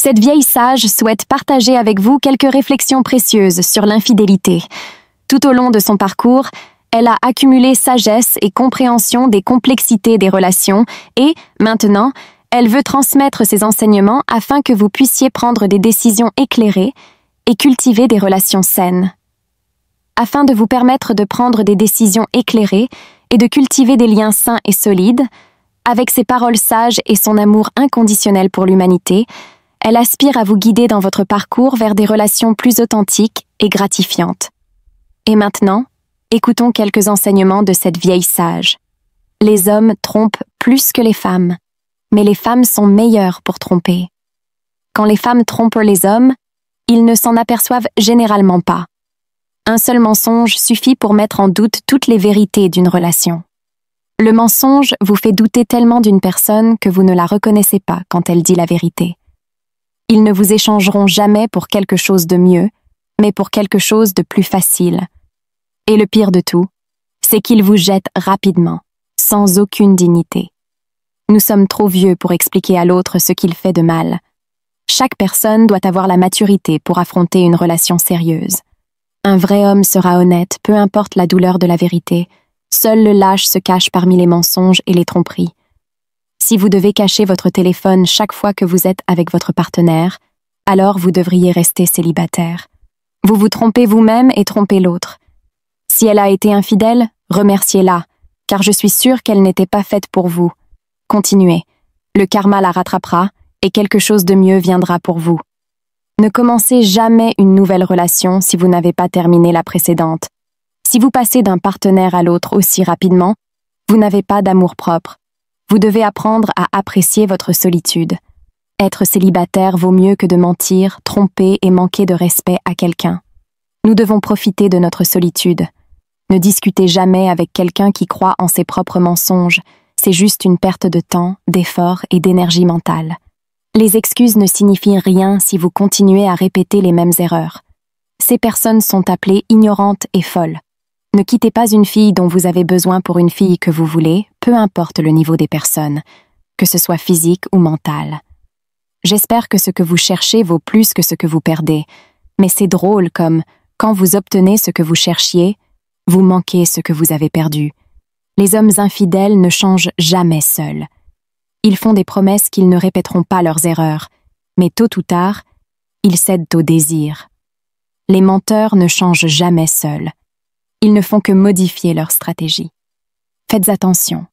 Cette vieille sage souhaite partager avec vous quelques réflexions précieuses sur l'infidélité. Tout au long de son parcours, elle a accumulé sagesse et compréhension des complexités des relations et, maintenant, elle veut transmettre ses enseignements afin que vous puissiez prendre des décisions éclairées et cultiver des relations saines. Afin de vous permettre de prendre des décisions éclairées et de cultiver des liens sains et solides, avec ses paroles sages et son amour inconditionnel pour l'humanité, elle aspire à vous guider dans votre parcours vers des relations plus authentiques et gratifiantes. Et maintenant, écoutons quelques enseignements de cette vieille sage. Les hommes trompent plus que les femmes, mais les femmes sont meilleures pour tromper. Quand les femmes trompent les hommes, ils ne s'en aperçoivent généralement pas. Un seul mensonge suffit pour mettre en doute toutes les vérités d'une relation. Le mensonge vous fait douter tellement d'une personne que vous ne la reconnaissez pas quand elle dit la vérité. Ils ne vous échangeront jamais pour quelque chose de mieux, mais pour quelque chose de plus facile. Et le pire de tout, c'est qu'ils vous jettent rapidement, sans aucune dignité. Nous sommes trop vieux pour expliquer à l'autre ce qu'il fait de mal. Chaque personne doit avoir la maturité pour affronter une relation sérieuse. Un vrai homme sera honnête, peu importe la douleur de la vérité. Seul le lâche se cache parmi les mensonges et les tromperies. Si vous devez cacher votre téléphone chaque fois que vous êtes avec votre partenaire, alors vous devriez rester célibataire. Vous vous trompez vous-même et trompez l'autre. Si elle a été infidèle, remerciez-la, car je suis sûre qu'elle n'était pas faite pour vous. Continuez. Le karma la rattrapera et quelque chose de mieux viendra pour vous. Ne commencez jamais une nouvelle relation si vous n'avez pas terminé la précédente. Si vous passez d'un partenaire à l'autre aussi rapidement, vous n'avez pas d'amour-propre. Vous devez apprendre à apprécier votre solitude. Être célibataire vaut mieux que de mentir, tromper et manquer de respect à quelqu'un. Nous devons profiter de notre solitude. Ne discutez jamais avec quelqu'un qui croit en ses propres mensonges. C'est juste une perte de temps, d'effort et d'énergie mentale. Les excuses ne signifient rien si vous continuez à répéter les mêmes erreurs. Ces personnes sont appelées ignorantes et folles. Ne quittez pas une fille dont vous avez besoin pour une fille que vous voulez, peu importe le niveau des personnes, que ce soit physique ou mental. J'espère que ce que vous cherchez vaut plus que ce que vous perdez, mais c'est drôle comme, quand vous obtenez ce que vous cherchiez, vous manquez ce que vous avez perdu. Les hommes infidèles ne changent jamais seuls. Ils font des promesses qu'ils ne répéteront pas leurs erreurs, mais tôt ou tard, ils cèdent au désir. Les menteurs ne changent jamais seuls. Ils ne font que modifier leur stratégie. Faites attention,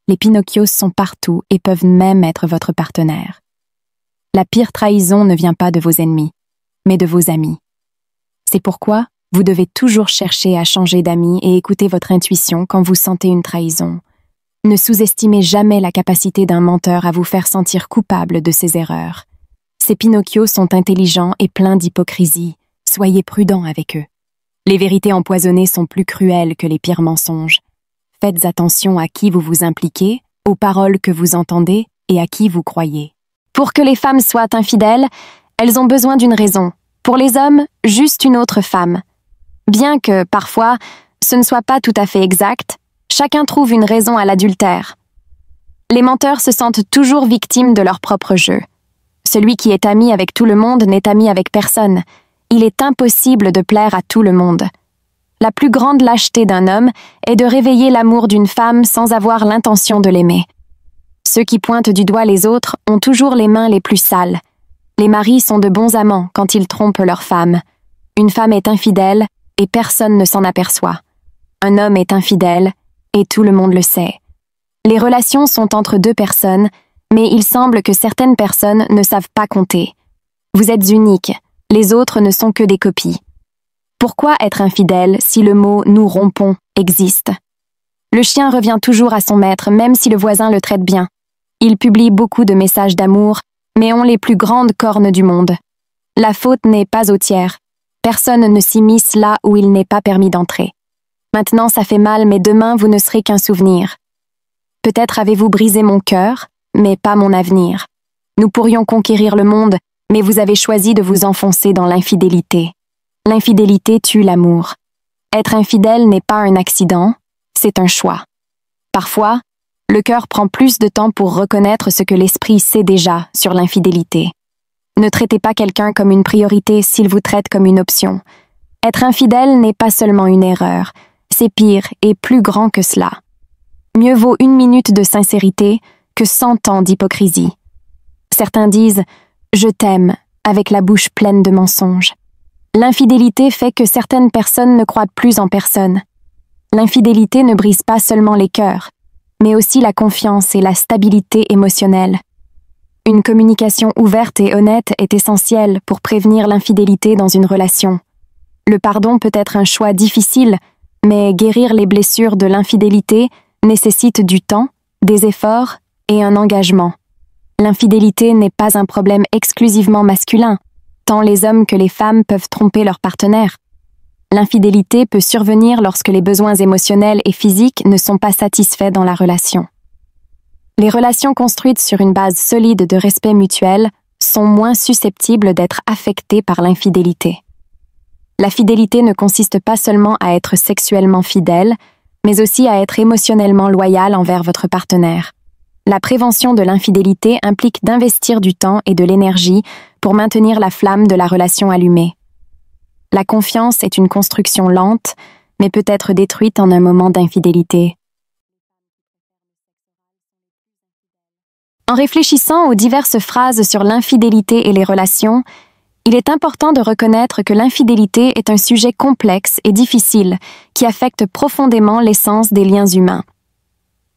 les Pinocchios sont partout et peuvent même être votre partenaire. La pire trahison ne vient pas de vos ennemis, mais de vos amis. C'est pourquoi vous devez toujours chercher à changer d'amis et écouter votre intuition quand vous sentez une trahison. Ne sous-estimez jamais la capacité d'un menteur à vous faire sentir coupable de ses erreurs. Ces Pinocchios sont intelligents et pleins d'hypocrisie. Soyez prudents avec eux. Les vérités empoisonnées sont plus cruelles que les pires mensonges. Faites attention à qui vous vous impliquez, aux paroles que vous entendez et à qui vous croyez. Pour que les femmes soient infidèles, elles ont besoin d'une raison. Pour les hommes, juste une autre femme. Bien que, parfois, ce ne soit pas tout à fait exact, chacun trouve une raison à l'adultère. Les menteurs se sentent toujours victimes de leur propre jeu. Celui qui est ami avec tout le monde n'est ami avec personne. Il est impossible de plaire à tout le monde. La plus grande lâcheté d'un homme est de réveiller l'amour d'une femme sans avoir l'intention de l'aimer. Ceux qui pointent du doigt les autres ont toujours les mains les plus sales. Les maris sont de bons amants quand ils trompent leur femme. Une femme est infidèle et personne ne s'en aperçoit. Un homme est infidèle et tout le monde le sait. Les relations sont entre deux personnes, mais il semble que certaines personnes ne savent pas compter. Vous êtes unique. Les autres ne sont que des copies. Pourquoi être infidèle si le mot « nous rompons » existe? Le chien revient toujours à son maître, même si le voisin le traite bien. Il publie beaucoup de messages d'amour, mais ont les plus grandes cornes du monde. La faute n'est pas au tiers. Personne ne s'immisce là où il n'est pas permis d'entrer. Maintenant ça fait mal, mais demain vous ne serez qu'un souvenir. Peut-être avez-vous brisé mon cœur, mais pas mon avenir. Nous pourrions conquérir le monde, mais vous avez choisi de vous enfoncer dans l'infidélité. L'infidélité tue l'amour. Être infidèle n'est pas un accident, c'est un choix. Parfois, le cœur prend plus de temps pour reconnaître ce que l'esprit sait déjà sur l'infidélité. Ne traitez pas quelqu'un comme une priorité s'il vous traite comme une option. Être infidèle n'est pas seulement une erreur, c'est pire et plus grand que cela. Mieux vaut 1 minute de sincérité que 100 ans d'hypocrisie. Certains disent « je t'aime » avec la bouche pleine de mensonges. L'infidélité fait que certaines personnes ne croient plus en personne. L'infidélité ne brise pas seulement les cœurs, mais aussi la confiance et la stabilité émotionnelle. Une communication ouverte et honnête est essentielle pour prévenir l'infidélité dans une relation. Le pardon peut être un choix difficile, mais guérir les blessures de l'infidélité nécessite du temps, des efforts et un engagement. L'infidélité n'est pas un problème exclusivement masculin, tant les hommes que les femmes peuvent tromper leur partenaire. L'infidélité peut survenir lorsque les besoins émotionnels et physiques ne sont pas satisfaits dans la relation. Les relations construites sur une base solide de respect mutuel sont moins susceptibles d'être affectées par l'infidélité. La fidélité ne consiste pas seulement à être sexuellement fidèle, mais aussi à être émotionnellement loyal envers votre partenaire. La prévention de l'infidélité implique d'investir du temps et de l'énergie pour maintenir la flamme de la relation allumée. La confiance est une construction lente, mais peut être détruite en un moment d'infidélité. En réfléchissant aux diverses phrases sur l'infidélité et les relations, il est important de reconnaître que l'infidélité est un sujet complexe et difficile qui affecte profondément l'essence des liens humains.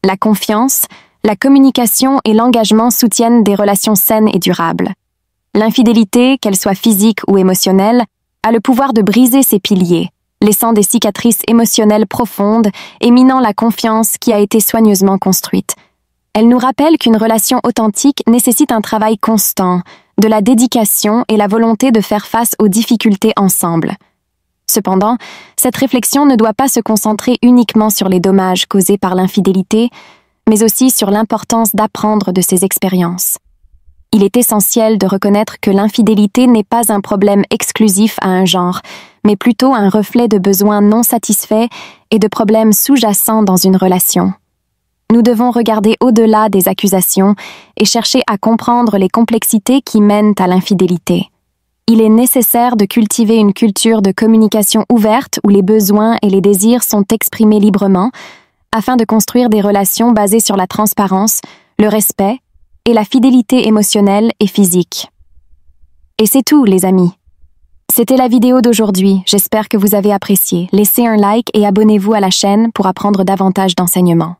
La confiance, la communication et l'engagement soutiennent des relations saines et durables. L'infidélité, qu'elle soit physique ou émotionnelle, a le pouvoir de briser ces piliers, laissant des cicatrices émotionnelles profondes et minant la confiance qui a été soigneusement construite. Elle nous rappelle qu'une relation authentique nécessite un travail constant, de la dédication et la volonté de faire face aux difficultés ensemble. Cependant, cette réflexion ne doit pas se concentrer uniquement sur les dommages causés par l'infidélité, mais aussi sur l'importance d'apprendre de ces expériences. Il est essentiel de reconnaître que l'infidélité n'est pas un problème exclusif à un genre, mais plutôt un reflet de besoins non satisfaits et de problèmes sous-jacents dans une relation. Nous devons regarder au-delà des accusations et chercher à comprendre les complexités qui mènent à l'infidélité. Il est nécessaire de cultiver une culture de communication ouverte où les besoins et les désirs sont exprimés librement, afin de construire des relations basées sur la transparence, le respect et la fidélité émotionnelle et physique. Et c'est tout, les amis. C'était la vidéo d'aujourd'hui, j'espère que vous avez apprécié. Laissez un like et abonnez-vous à la chaîne pour apprendre davantage d'enseignements.